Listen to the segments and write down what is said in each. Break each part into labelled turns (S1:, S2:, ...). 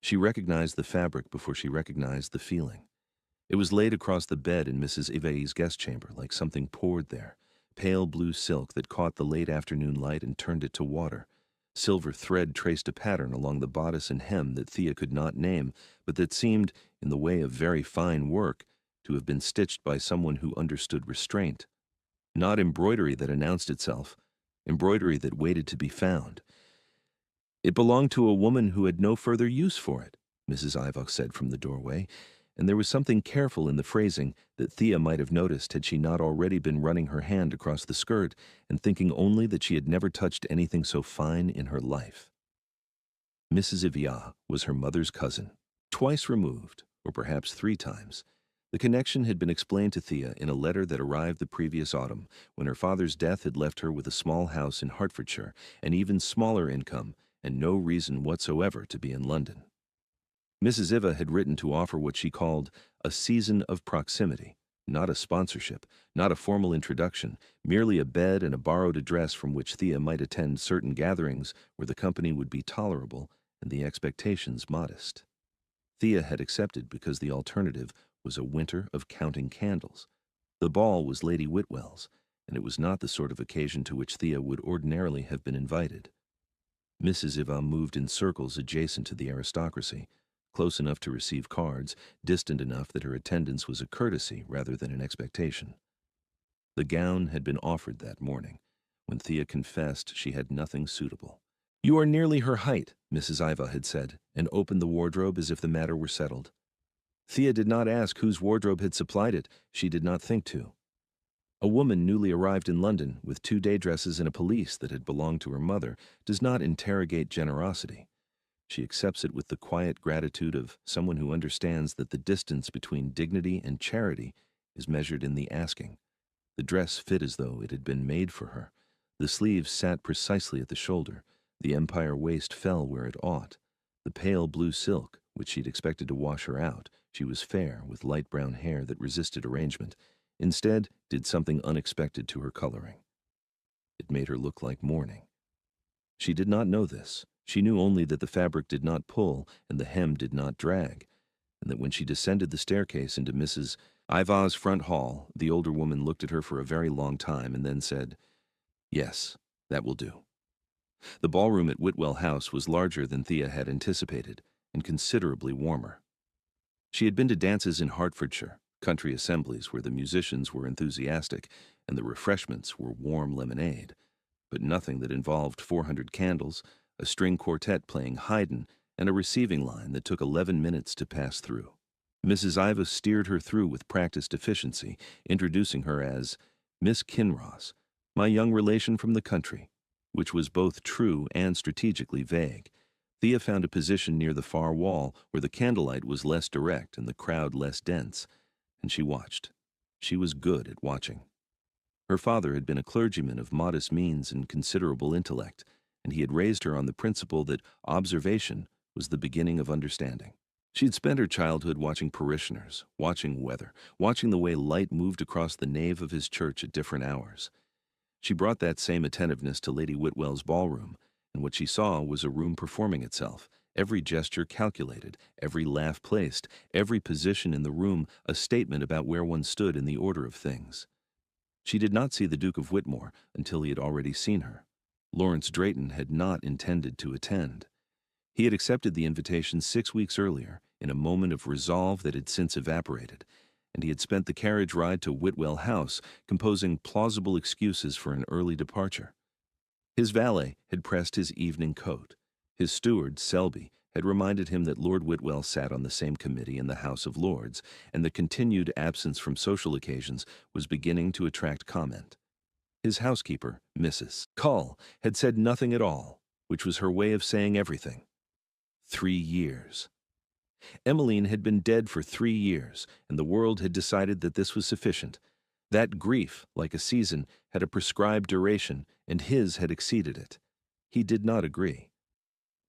S1: She recognized the fabric before she recognized the feeling. It was laid across the bed in Mrs. Yves's guest chamber like something poured there, pale blue silk that caught the late afternoon light and turned it to water. Silver thread traced a pattern along the bodice and hem that Thea could not name, but that seemed, in the way of very fine work, to have been stitched by someone who understood restraint. Not embroidery that announced itself, embroidery that waited to be found. It belonged to a woman who had no further use for it, Mrs. Ivok said from the doorway, and there was something careful in the phrasing that Thea might have noticed had she not already been running her hand across the skirt and thinking only that she had never touched anything so fine in her life. Mrs. Ivia was her mother's cousin, twice removed, or perhaps 3 times. The connection had been explained to Thea in a letter that arrived the previous autumn, when her father's death had left her with a small house in Hertfordshire, an even smaller income, and no reason whatsoever to be in London. Mrs. Iva had written to offer what she called a season of proximity, not a sponsorship, not a formal introduction, merely a bed and a borrowed address from which Thea might attend certain gatherings where the company would be tolerable and the expectations modest. Thea had accepted because the alternative was a winter of counting candles. The ball was Lady Whitwell's, and it was not the sort of occasion to which Thea would ordinarily have been invited. Mrs. Iva moved in circles adjacent to the aristocracy, close enough to receive cards, distant enough that her attendance was a courtesy rather than an expectation. The gown had been offered that morning, when Thea confessed she had nothing suitable. "You are nearly her height," Mrs. Iva had said, and opened the wardrobe as if the matter were settled. Thea did not ask whose wardrobe had supplied it. She did not think to. A woman newly arrived in London with 2 day dresses and a pelisse that had belonged to her mother does not interrogate generosity. She accepts it with the quiet gratitude of someone who understands that the distance between dignity and charity is measured in the asking. The dress fit as though it had been made for her. The sleeves sat precisely at the shoulder. The empire waist fell where it ought. The pale blue silk, which she'd expected to wash her out, she was fair, with light brown hair that resisted arrangement, instead did something unexpected to her coloring. It made her look like mourning. She did not know this. She knew only that the fabric did not pull and the hem did not drag, and that when she descended the staircase into Mrs. Iva's front hall, the older woman looked at her for a very long time and then said, "Yes, that will do." The ballroom at Whitwell House was larger than Thea had anticipated, and considerably warmer. She had been to dances in Hertfordshire, country assemblies where the musicians were enthusiastic and the refreshments were warm lemonade, but nothing that involved 400 candles, a string quartet playing Haydn, and a receiving line that took 11 minutes to pass through. Mrs. Iva steered her through with practiced efficiency, introducing her as Miss Kinross, my young relation from the country, which was both true and strategically vague. Thea found a position near the far wall where the candlelight was less direct and the crowd less dense, and she watched. She was good at watching. Her father had been a clergyman of modest means and considerable intellect, and he had raised her on the principle that observation was the beginning of understanding. She had spent her childhood watching parishioners, watching weather, watching the way light moved across the nave of his church at different hours. She brought that same attentiveness to Lady Whitwell's ballroom, and what she saw was a room performing itself, every gesture calculated, every laugh placed, every position in the room a statement about where one stood in the order of things. She did not see the Duke of Whitmore until he had already seen her. Lawrence Drayton had not intended to attend. He had accepted the invitation 6 weeks earlier, in a moment of resolve that had since evaporated, and he had spent the carriage ride to Whitwell House composing plausible excuses for an early departure. His valet had pressed his evening coat. His steward, Selby, had reminded him that Lord Whitwell sat on the same committee in the House of Lords, and the continued absence from social occasions was beginning to attract comment. His housekeeper, Mrs. Cull, had said nothing at all, which was her way of saying everything. 3 years. Emmeline had been dead for 3 years, and the world had decided that this was sufficient. That grief, like a season, had a prescribed duration, and his had exceeded it. He did not agree.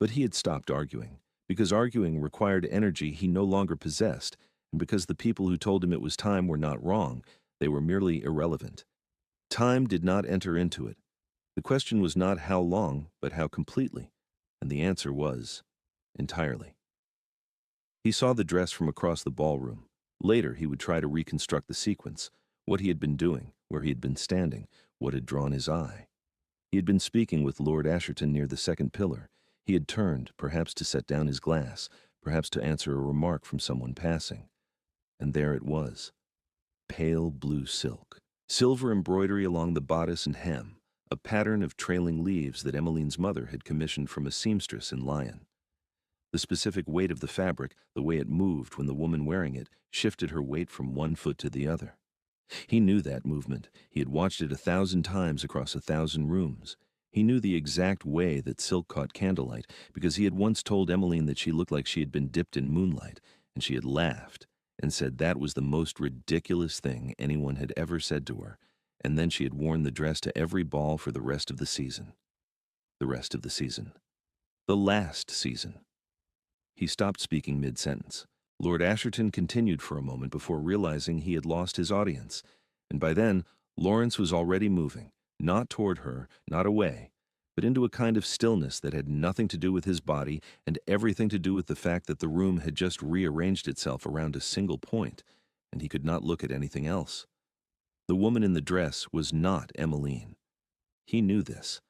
S1: But he had stopped arguing, because arguing required energy he no longer possessed, and because the people who told him it was time were not wrong, they were merely irrelevant. Time did not enter into it. The question was not how long, but how completely, and the answer was entirely. He saw the dress from across the ballroom. Later, he would try to reconstruct the sequence, what he had been doing, where he had been standing, what had drawn his eye. He had been speaking with Lord Asherton near the second pillar. He had turned, perhaps to set down his glass, perhaps to answer a remark from someone passing. And there it was. Pale blue silk, silver embroidery along the bodice and hem, a pattern of trailing leaves that Emmeline's mother had commissioned from a seamstress in Lyon. The specific weight of the fabric, the way it moved when the woman wearing it shifted her weight from one foot to the other. He knew that movement. He had watched it 1,000 times across 1,000 rooms. He knew the exact way that silk caught candlelight because he had once told Emmeline that she looked like she had been dipped in moonlight, and she had laughed and said that was the most ridiculous thing anyone had ever said to her, and then she had worn the dress to every ball for the rest of the season. The rest of the season. The last season. He stopped speaking mid-sentence. Lord Asherton continued for a moment before realizing he had lost his audience, and by then, Lawrence was already moving, not toward her, not away, but into a kind of stillness that had nothing to do with his body and everything to do with the fact that the room had just rearranged itself around a single point, and he could not look at anything else. The woman in the dress was not Emmeline. He knew this.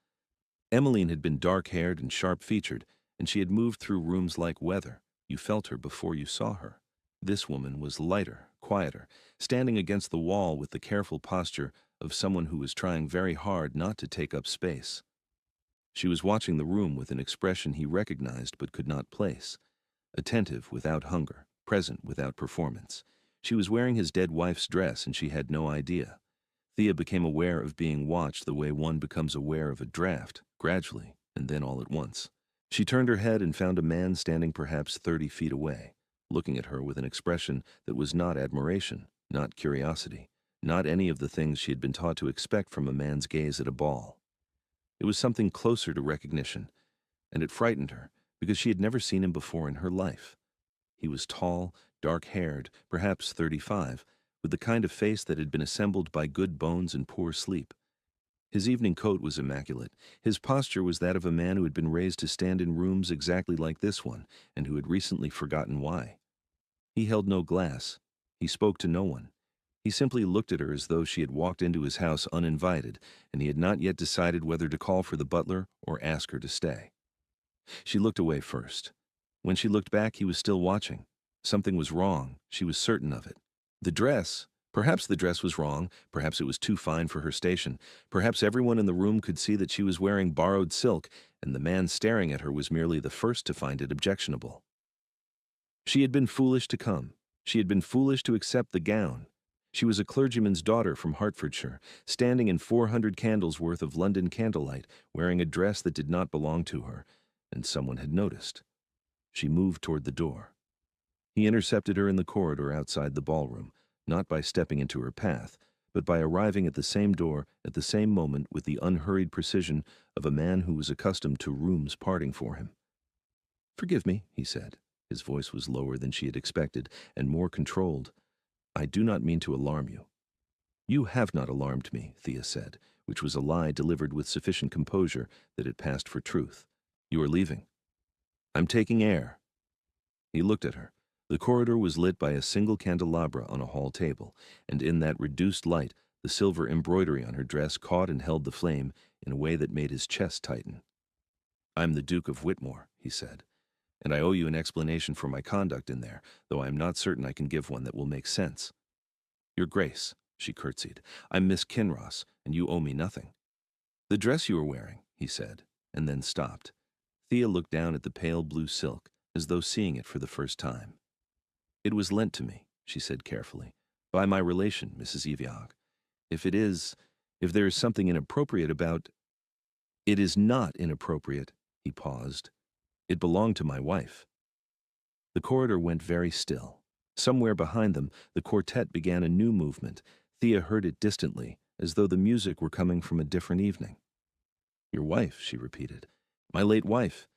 S1: Emmeline had been dark-haired and sharp-featured, and she had moved through rooms like weather. You felt her before you saw her. This woman was lighter, quieter, standing against the wall with the careful posture of someone who was trying very hard not to take up space. She was watching the room with an expression he recognized but could not place. Attentive without hunger, present without performance. She was wearing his dead wife's dress and she had no idea. Thea became aware of being watched the way one becomes aware of a draft, gradually, and then all at once. She turned her head and found a man standing perhaps 30 feet away, looking at her with an expression that was not admiration, not curiosity, not any of the things she had been taught to expect from a man's gaze at a ball. It was something closer to recognition, and it frightened her because she had never seen him before in her life. He was tall, dark-haired, perhaps 35, with the kind of face that had been assembled by good bones and poor sleep. His evening coat was immaculate. His posture was that of a man who had been raised to stand in rooms exactly like this one, and who had recently forgotten why. He held no glass. He spoke to no one. He simply looked at her as though she had walked into his house uninvited, and he had not yet decided whether to call for the butler or ask her to stay. She looked away first. When she looked back, he was still watching. Something was wrong. She was certain of it. The dress. Perhaps the dress was wrong, perhaps it was too fine for her station, perhaps everyone in the room could see that she was wearing borrowed silk, and the man staring at her was merely the first to find it objectionable. She had been foolish to come. She had been foolish to accept the gown. She was a clergyman's daughter from Hertfordshire, standing in 400 candles worth of London candlelight, wearing a dress that did not belong to her, and someone had noticed. She moved toward the door. He intercepted her in the corridor outside the ballroom, not by stepping into her path, but by arriving at the same door at the same moment with the unhurried precision of a man who was accustomed to rooms parting for him. "Forgive me," he said. His voice was lower than she had expected, and more controlled. "I do not mean to alarm you." "You have not alarmed me," Thea said, which was a lie delivered with sufficient composure that it passed for truth. "You are leaving." "I'm taking air." He looked at her. The corridor was lit by a single candelabra on a hall table, and in that reduced light, the silver embroidery on her dress caught and held the flame in a way that made his chest tighten. "I'm the Duke of Whitmore," he said, "and I owe you an explanation for my conduct in there, though I am not certain I can give one that will make sense." "Your Grace," she curtsied, "I'm Miss Kinross, and you owe me nothing." "The dress you are wearing," he said, and then stopped. Thea looked down at the pale blue silk, as though seeing it for the first time. "It was lent to me," she said carefully, "by my relation, Mrs. Eviog. If there is something inappropriate about—" "It is not inappropriate," he paused. "It belonged to my wife." The corridor went very still. Somewhere behind them, the quartet began a new movement. Thea heard it distantly, as though the music were coming from a different evening. "Your wife," she repeated. "My late wife.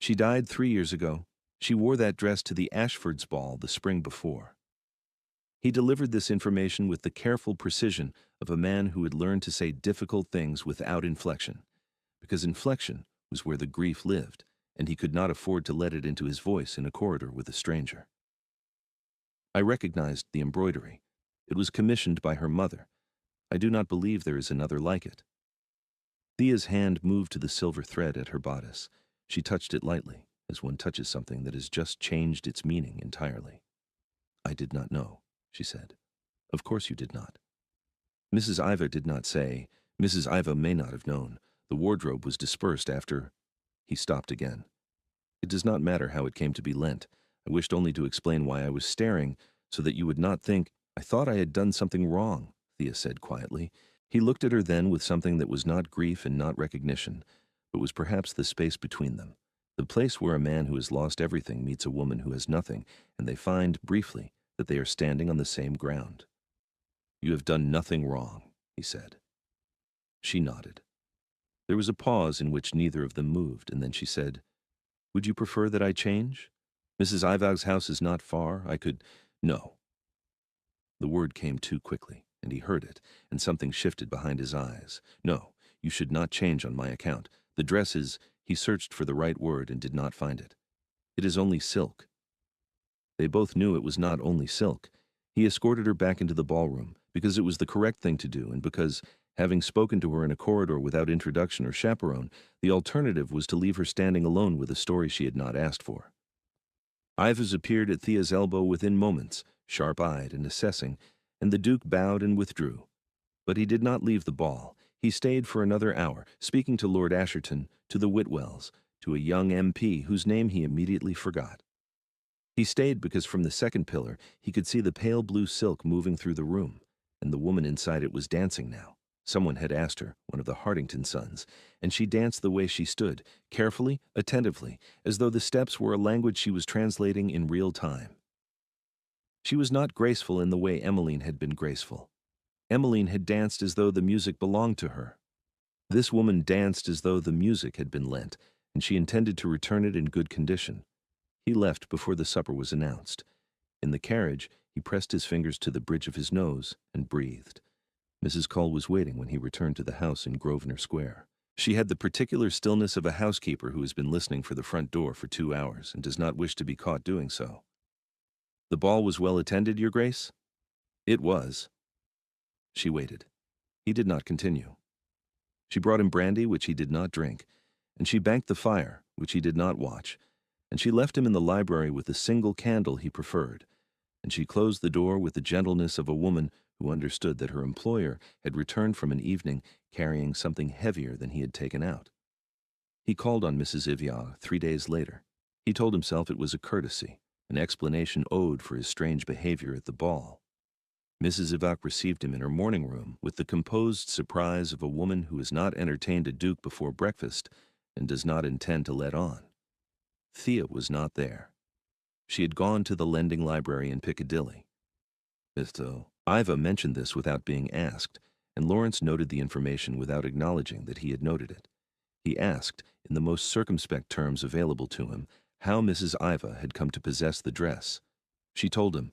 S1: She died 3 years ago. She wore that dress to the Ashfords' ball the spring before." He delivered this information with the careful precision of a man who had learned to say difficult things without inflection, because inflection was where the grief lived, and he could not afford to let it into his voice in a corridor with a stranger. I recognized the embroidery. It was commissioned by her mother. I do not believe there is another like it. Thea's hand moved to the silver thread at her bodice. She touched it lightly, as one touches something that has just changed its meaning entirely. I did not know, she said. Of course you did not. Mrs. Iva did not say. Mrs. Iva may not have known. The wardrobe was dispersed after... He stopped again. It does not matter how it came to be lent. I wished only to explain why I was staring, so that you would not think... I thought I had done something wrong, Thea said quietly. He looked at her then with something that was not grief and not recognition, but was perhaps the space between them, the place where a man who has lost everything meets a woman who has nothing, and they find, briefly, that they are standing on the same ground. You have done nothing wrong, he said. She nodded. There was a pause in which neither of them moved, and then she said, Would you prefer that I change? Mrs. Ivag's house is not far. I could... No. The word came too quickly, and he heard it, and something shifted behind his eyes. No, you should not change on my account. The dress is... He searched for the right word and did not find it. It is only silk. They both knew it was not only silk. He escorted her back into the ballroom, because it was the correct thing to do, and because, having spoken to her in a corridor without introduction or chaperone, the alternative was to leave her standing alone with a story she had not asked for. Ivas appeared at Thea's elbow within moments, sharp-eyed and assessing, and the Duke bowed and withdrew. But he did not leave the ball. He stayed for another hour, speaking to Lord Asherton, to the Whitwells, to a young MP whose name he immediately forgot. He stayed because from the second pillar he could see the pale blue silk moving through the room, and the woman inside it was dancing now. Someone had asked her, one of the Hartington sons, and she danced the way she stood, carefully, attentively, as though the steps were a language she was translating in real time. She was not graceful in the way Emmeline had been graceful. Emmeline had danced as though the music belonged to her. This woman danced as though the music had been lent, and she intended to return it in good condition. He left before the supper was announced. In the carriage, he pressed his fingers to the bridge of his nose and breathed. Mrs. Cull was waiting when he returned to the house in Grosvenor Square. She had the particular stillness of a housekeeper who has been listening for the front door for 2 hours and does not wish to be caught doing so. The ball was well attended, Your Grace? It was. She waited. He did not continue. She brought him brandy, which he did not drink, and she banked the fire, which he did not watch, and she left him in the library with the single candle he preferred, and she closed the door with the gentleness of a woman who understood that her employer had returned from an evening carrying something heavier than he had taken out. He called on Mrs. Iviard 3 days later. He told himself it was a courtesy, an explanation owed for his strange behavior at the ball. Mrs. Iviard received him in her morning room with the composed surprise of a woman who has not entertained a duke before breakfast and does not intend to let on. Thea was not there. She had gone to the lending library in Piccadilly. Mr. Iva mentioned this without being asked, and Lawrence noted the information without acknowledging that he had noted it. He asked, in the most circumspect terms available to him, how Mrs. Iva had come to possess the dress. She told him,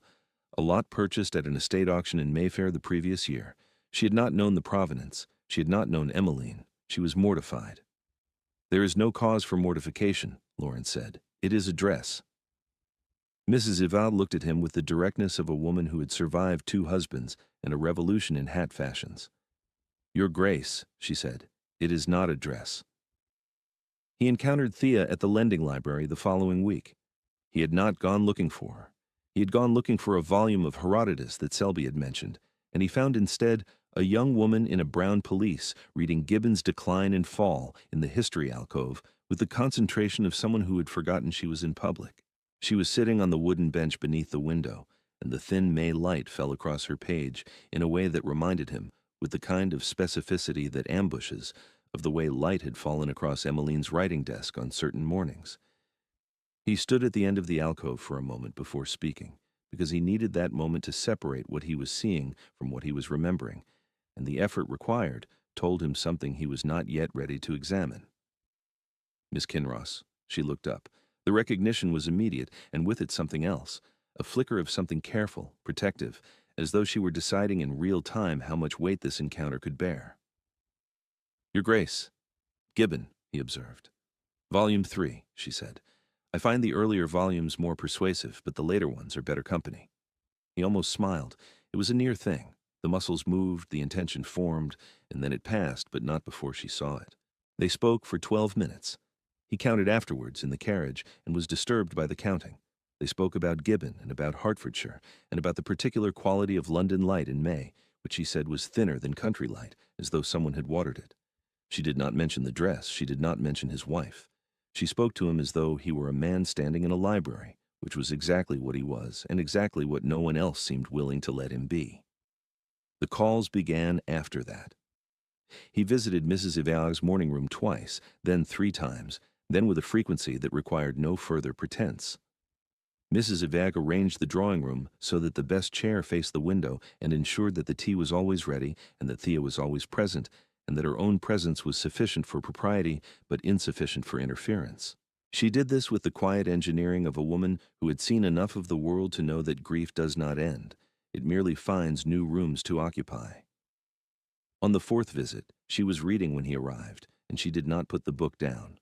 S1: a lot purchased at an estate auction in Mayfair the previous year. She had not known the provenance. She had not known Emmeline. She was mortified. There is no cause for mortification, Lawrence said. It is a dress. Mrs. Ival looked at him with the directness of a woman who had survived 2 husbands and a revolution in hat fashions. Your Grace, she said, it is not a dress. He encountered Thea at the lending library the following week. He had not gone looking for her. He had gone looking for a volume of Herodotus that Selby had mentioned, and he found instead a young woman in a brown pelisse reading Gibbon's Decline and Fall in the history alcove with the concentration of someone who had forgotten she was in public. She was sitting on the wooden bench beneath the window, and the thin May light fell across her page in a way that reminded him, with the kind of specificity that ambushes, of the way light had fallen across Emmeline's writing desk on certain mornings. He stood at the end of the alcove for a moment before speaking, because he needed that moment to separate what he was seeing from what he was remembering, and the effort required told him something he was not yet ready to examine. Miss Kinross, she looked up. The recognition was immediate, and with it something else, a flicker of something careful, protective, as though she were deciding in real time how much weight this encounter could bear. Your Grace. Gibbon, he observed. Volume 3, she said. I find the earlier volumes more persuasive, but the later ones are better company. He almost smiled. It was a near thing. The muscles moved, the intention formed, and then it passed, but not before she saw it. They spoke for 12 minutes. He counted afterwards in the carriage and was disturbed by the counting. They spoke about Gibbon and about Hertfordshire and about the particular quality of London light in May, which he said was thinner than country light, as though someone had watered it. She did not mention the dress. She did not mention his wife. She spoke to him as though he were a man standing in a library, which was exactly what he was and exactly what no one else seemed willing to let him be. The calls began after that. He visited Mrs. Yverd's morning room twice, then 3 times, then with a frequency that required no further pretense. Mrs. Yverd arranged the drawing room so that the best chair faced the window and ensured that the tea was always ready and that Thea was always present, and that her own presence was sufficient for propriety but insufficient for interference. She did this with the quiet engineering of a woman who had seen enough of the world to know that grief does not end. It merely finds new rooms to occupy. On the 4th visit, she was reading when he arrived, and she did not put the book down.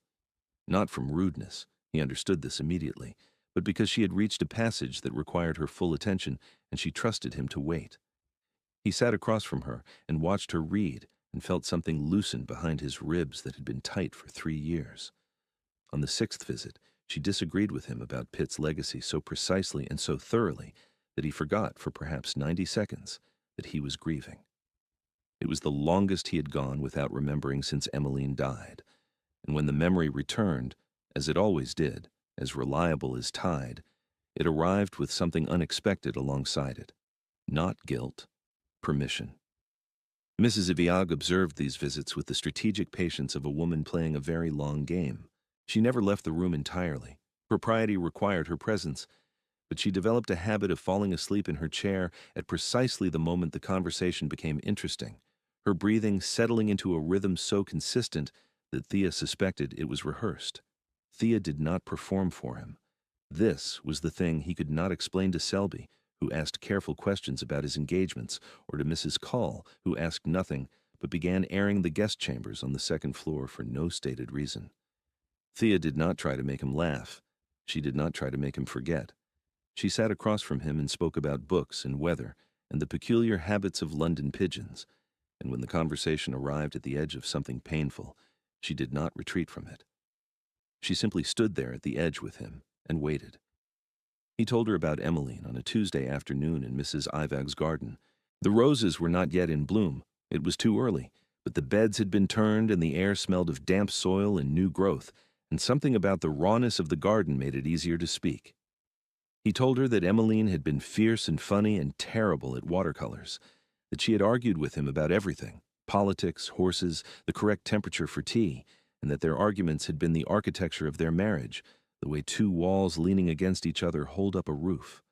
S1: Not from rudeness, he understood this immediately, but because she had reached a passage that required her full attention, and she trusted him to wait. He sat across from her and watched her read and felt something loosen behind his ribs that had been tight for 3 years. On the 6th visit, she disagreed with him about Pitt's legacy so precisely and so thoroughly that he forgot for perhaps 90 seconds that he was grieving. It was the longest he had gone without remembering since Emmeline died, and when the memory returned, as it always did, as reliable as tide, it arrived with something unexpected alongside it. Not guilt, permission. Mrs. Yverd observed these visits with the strategic patience of a woman playing a very long game. She never left the room entirely. Propriety required her presence, but she developed a habit of falling asleep in her chair at precisely the moment the conversation became interesting, her breathing settling into a rhythm so consistent that Thea suspected it was rehearsed. Thea did not perform for him. This was the thing he could not explain to Selby, who asked careful questions about his engagements, or to Mrs. Cull, who asked nothing, but began airing the guest chambers on the 2nd floor for no stated reason. Thea did not try to make him laugh. She did not try to make him forget. She sat across from him and spoke about books and weather and the peculiar habits of London pigeons, and when the conversation arrived at the edge of something painful, she did not retreat from it. She simply stood there at the edge with him and waited. He told her about Emmeline on a Tuesday afternoon in Mrs. Yverd's garden. The roses were not yet in bloom. It was too early, but the beds had been turned and the air smelled of damp soil and new growth, and something about the rawness of the garden made it easier to speak. He told her that Emmeline had been fierce and funny and terrible at watercolors, that she had argued with him about everything, politics, horses, the correct temperature for tea, and that their arguments had been the architecture of their marriage, the way 2 walls leaning against each other hold up a roof.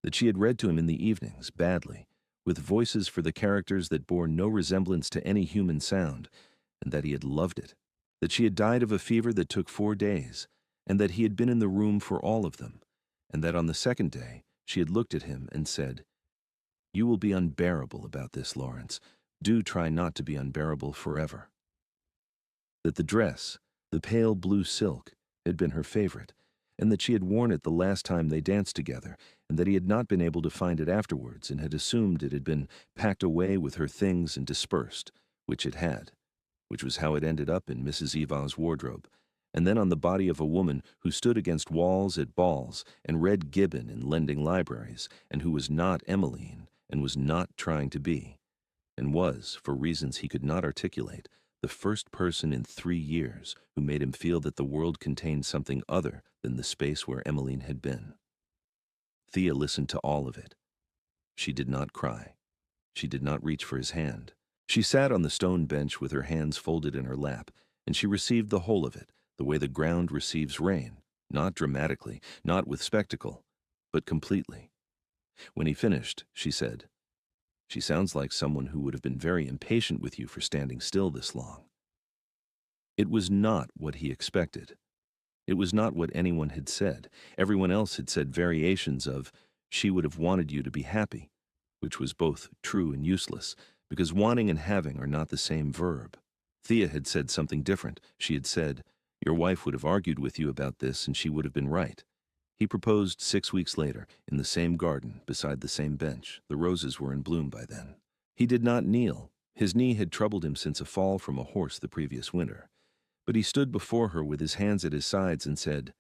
S1: That she had read to him in the evenings, badly, with voices for the characters that bore no resemblance to any human sound, and that he had loved it. That she had died of a fever that took 4 days, and that he had been in the room for all of them, and that on the 2nd day she had looked at him and said, "You will be unbearable about this, Lawrence. Do try not to be unbearable forever." That the dress, the pale blue silk, had been her favorite, and that she had worn it the last time they danced together, and that he had not been able to find it afterwards and had assumed it had been packed away with her things and dispersed, which it had, which was how it ended up in Mrs. Yverd's wardrobe, and then on the body of a woman who stood against walls at balls and read Gibbon in lending libraries, and who was not Emmeline and was not trying to be, and was, for reasons he could not articulate, the first person in 3 years who made him feel that the world contained something other than the space where Emmeline had been. Thea listened to all of it. She did not cry. She did not reach for his hand. She sat on the stone bench with her hands folded in her lap, and she received the whole of it, the way the ground receives rain, not dramatically, not with spectacle, but completely. When he finished, she said, "She sounds like someone who would have been very impatient with you for standing still this long." It was not what he expected. It was not what anyone had said. Everyone else had said variations of, "She would have wanted you to be happy," which was both true and useless, because wanting and having are not the same verb. Thea had said something different. She had said, "Your wife would have argued with you about this and she would have been right." He proposed 6 weeks later, in the same garden, beside the same bench. The roses were in bloom by then. He did not kneel. His knee had troubled him since a fall from a horse the previous winter. But he stood before her with his hands at his sides and said,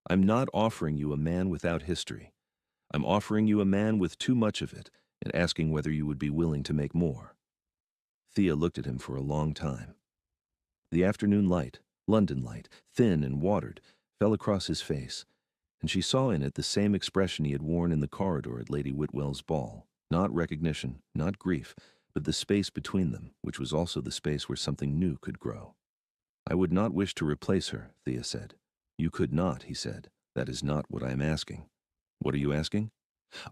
S1: "I'm not offering you a man without history. I'm offering you a man with too much of it, and asking whether you would be willing to make more." Thea looked at him for a long time. The afternoon light, London light, thin and watered, fell across his face, and she saw in it the same expression he had worn in the corridor at Lady Whitwell's ball. Not recognition, not grief, but the space between them, which was also the space where something new could grow. "I would not wish to replace her," Thea said. "You could not," he said. "That is not what I am asking." "What are you asking?"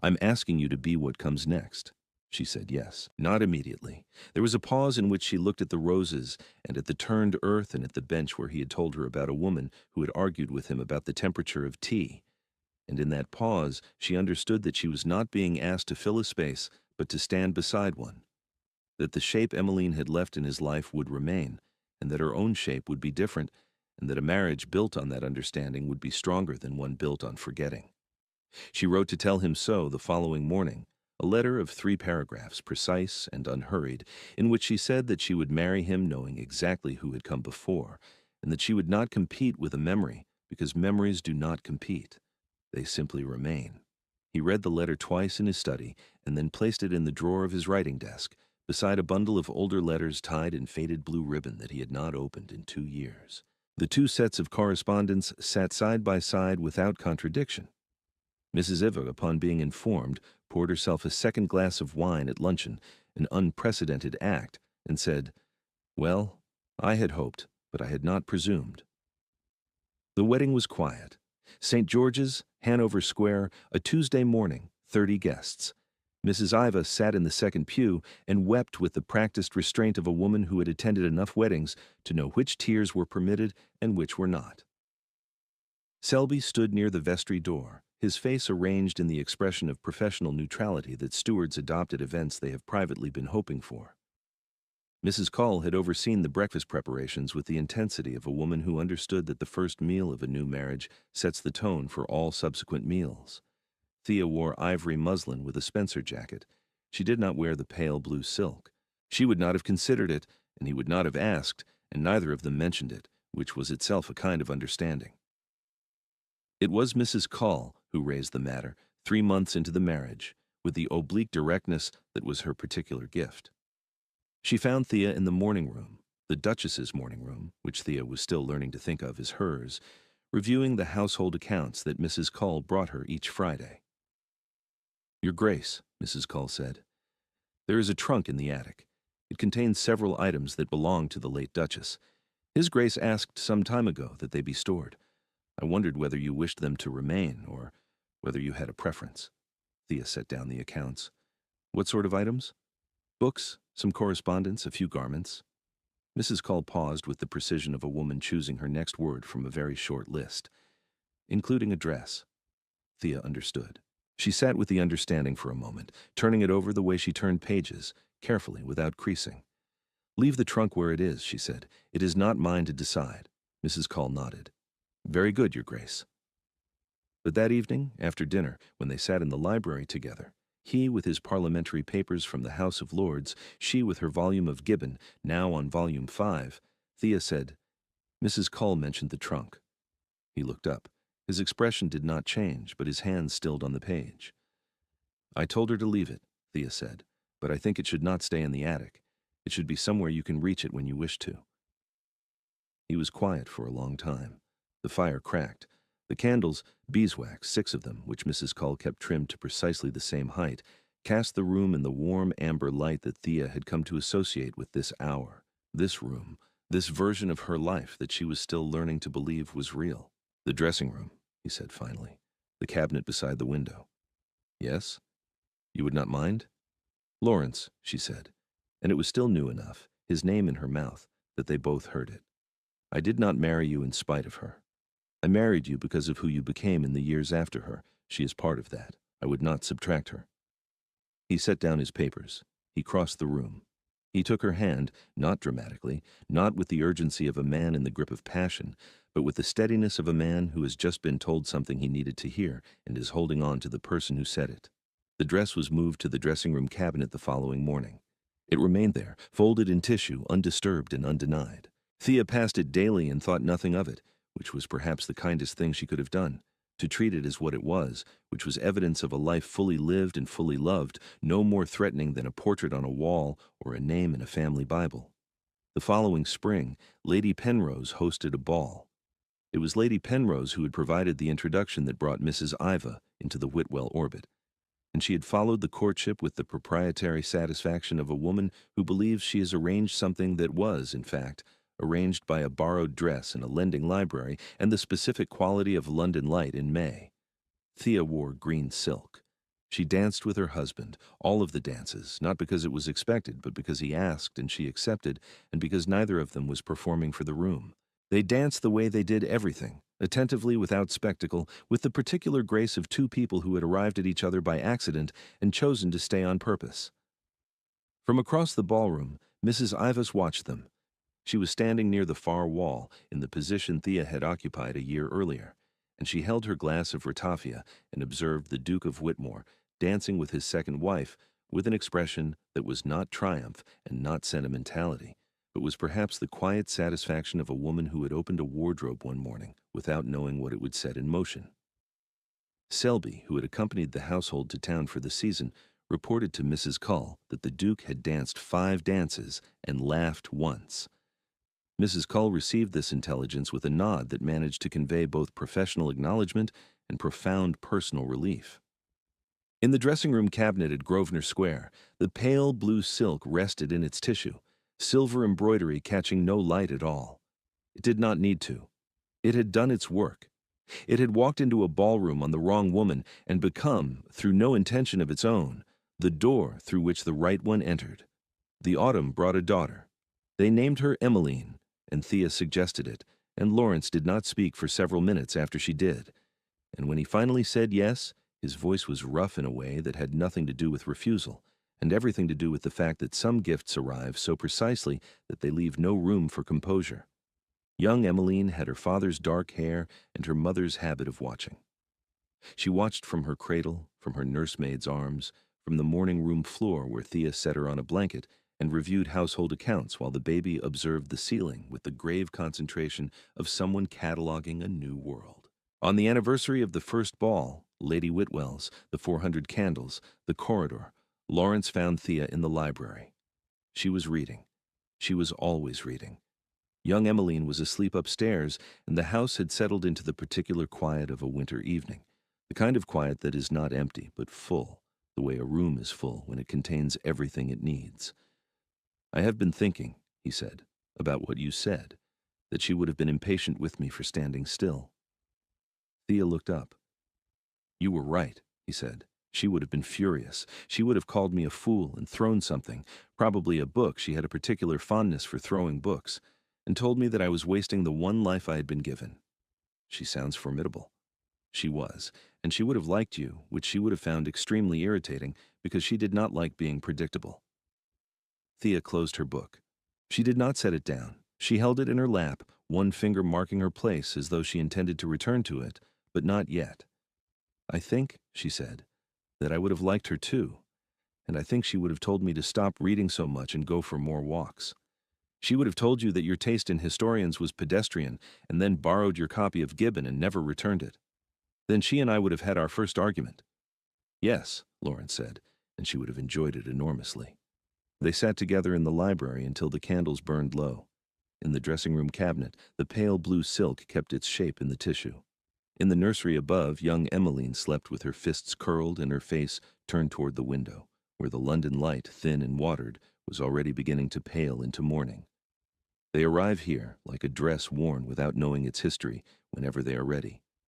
S1: "I'm asking you to be what comes next." She said yes. Not immediately. There was a pause in which she looked at the roses and at the turned earth and at the bench where he had told her about a woman who had argued with him about the temperature of tea. And in that pause, she understood that she was not being asked to fill a space, but to stand beside one. That the shape Emmeline had left in his life would remain, and that her own shape would be different, and that a marriage built on that understanding would be stronger than one built on forgetting. She wrote to tell him so the following morning, a letter of 3 paragraphs, precise and unhurried, in which she said that she would marry him knowing exactly who had come before, and that she would not compete with a memory, because memories do not compete. They simply remain. He read the letter twice in his study, and then placed it in the drawer of his writing desk, beside a bundle of older letters tied in faded blue ribbon that he had not opened in 2 years. The 2 sets of correspondence sat side by side without contradiction. Mrs. Iver, upon being informed, poured herself a second glass of wine at luncheon, an unprecedented act, and said, "Well, I had hoped, but I had not presumed." The wedding was quiet. St. George's, Hanover Square, a Tuesday morning, 30 guests. Mrs. Iva sat in the second pew and wept with the practiced restraint of a woman who had attended enough weddings to know which tears were permitted and which were not. Selby stood near the vestry door, his face arranged in the expression of professional neutrality that stewards adopt at events they have privately been hoping for. Mrs. Call had overseen the breakfast preparations with the intensity of a woman who understood that the first meal of a new marriage sets the tone for all subsequent meals. Thea wore ivory muslin with a Spencer jacket. She did not wear the pale blue silk. She would not have considered it, and he would not have asked, and neither of them mentioned it, which was itself a kind of understanding. It was Mrs. Call who raised the matter, 3 months into the marriage, with the oblique directness that was her particular gift. She found Thea in the morning room, the Duchess's morning room, which Thea was still learning to think of as hers, reviewing the household accounts that Mrs. Call brought her each Friday. "Your Grace," Mrs. Call said, "there is a trunk in the attic. It contains several items that belonged to the late Duchess. His Grace asked some time ago that they be stored. I wondered whether you wished them to remain, or whether you had a preference." Thea set down the accounts. "What sort of items?" "Books, some correspondence, a few garments." Mrs. Call paused with the precision of a woman choosing her next word from a very short list. "Including a dress." Thea understood. She sat with the understanding for a moment, turning it over the way she turned pages, carefully, without creasing. "Leave the trunk where it is," she said. "It is not mine to decide." Mrs. Call nodded. "Very good, Your Grace." But that evening, after dinner, when they sat in the library together, he with his parliamentary papers from the House of Lords, she with her volume of Gibbon, now on volume 5, Thea said, "Mrs. Call mentioned the trunk." He looked up. His expression did not change, but his hand stilled on the page. "I told her to leave it," Thea said, "but I think it should not stay in the attic. It should be somewhere you can reach it when you wish to." He was quiet for a long time. The fire cracked. The candles, beeswax, 6 of them, which Mrs. Call kept trimmed to precisely the same height, cast the room in the warm amber light that Thea had come to associate with this hour, this room, this version of her life that she was still learning to believe was real. "The dressing room," he said finally. "The cabinet beside the window." "Yes? You would not mind?" "Lawrence," she said, and it was still new enough, his name in her mouth, that they both heard it. "I did not marry you in spite of her. I married you because of who you became in the years after her. She is part of that. I would not subtract her." He set down his papers. He crossed the room. He took her hand, not dramatically, not with the urgency of a man in the grip of passion, but with the steadiness of a man who has just been told something he needed to hear and is holding on to the person who said it. The dress was moved to the dressing-room cabinet the following morning. It remained there, folded in tissue, undisturbed and undenied. Thea passed it daily and thought nothing of it, which was perhaps the kindest thing she could have done. To treat it as what it was, which was evidence of a life fully lived and fully loved, no more threatening than a portrait on a wall or a name in a family Bible. The following spring, Lady Penrose hosted a ball. It was Lady Penrose who had provided the introduction that brought Mrs. Iva into the Whitwell orbit, and she had followed the courtship with the proprietary satisfaction of a woman who believes she has arranged something that was, in fact, arranged by a borrowed dress in a lending library and the specific quality of London light in May. Thea wore green silk. She danced with her husband, all of the dances, not because it was expected, but because he asked and she accepted, and because neither of them was performing for the room. They danced the way they did everything, attentively without spectacle, with the particular grace of two people who had arrived at each other by accident and chosen to stay on purpose. From across the ballroom, Mrs. Ivas watched them. She was standing near the far wall, in the position Thea had occupied a year earlier, and she held her glass of ratafia and observed the Duke of Whitmore dancing with his second wife with an expression that was not triumph and not sentimentality, but was perhaps the quiet satisfaction of a woman who had opened a wardrobe one morning without knowing what it would set in motion. Selby, who had accompanied the household to town for the season, reported to Mrs. Cull that the Duke had danced 5 dances and laughed once. Mrs. Cull received this intelligence with a nod that managed to convey both professional acknowledgement and profound personal relief. In the dressing-room cabinet at Grosvenor Square, the pale blue silk rested in its tissue, silver embroidery catching no light at all. It did not need to. It had done its work. It had walked into a ballroom on the wrong woman and become, through no intention of its own, the door through which the right one entered. The autumn brought a daughter. They named her Emmeline, and Thea suggested it, and Lawrence did not speak for several minutes after she did. And when he finally said yes, his voice was rough in a way that had nothing to do with refusal, and everything to do with the fact that some gifts arrive so precisely that they leave no room for composure. Young Emmeline had her father's dark hair and her mother's habit of watching. She watched from her cradle, from her nursemaid's arms, from the morning room floor where Thea set her on a blanket, and reviewed household accounts while the baby observed the ceiling with the grave concentration of someone cataloging a new world. On the anniversary of the first ball, Lady Whitwell's, the 400 candles, the corridor, Lawrence found Thea in the library. She was reading. She was always reading. Young Emmeline was asleep upstairs, and the house had settled into the particular quiet of a winter evening, the kind of quiet that is not empty but full, the way a room is full when it contains everything it needs. "I have been thinking," he said, "about what you said, that she would have been impatient with me for standing still." Thea looked up. "You were right," he said. "She would have been furious. She would have called me a fool and thrown something, probably a book. She had a particular fondness for throwing books, and told me that I was wasting the one life I had been given." "She sounds formidable." She was, and she would have liked you, which she would have found extremely irritating because she did not like being predictable. Thea closed her book. She did not set it down. She held it in her lap, one finger marking her place as though she intended to return to it, but not yet. "I think," she said, "that I would have liked her too, and I think she would have told me to stop reading so much and go for more walks. She would have told you that your taste in historians was pedestrian and then borrowed your copy of Gibbon and never returned it. Then she and I would have had our first argument." "Yes," Lawrence said, and she would have enjoyed it enormously. They sat together in the library until the candles burned low. In the dressing-room cabinet, the pale blue silk kept its shape in the tissue. In the nursery above, young Emmeline slept with her fists curled and her face turned toward the window, where the London light, thin and watered, was already beginning to pale into morning. They arrive here, like a dress worn without knowing its history, whenever they are ready.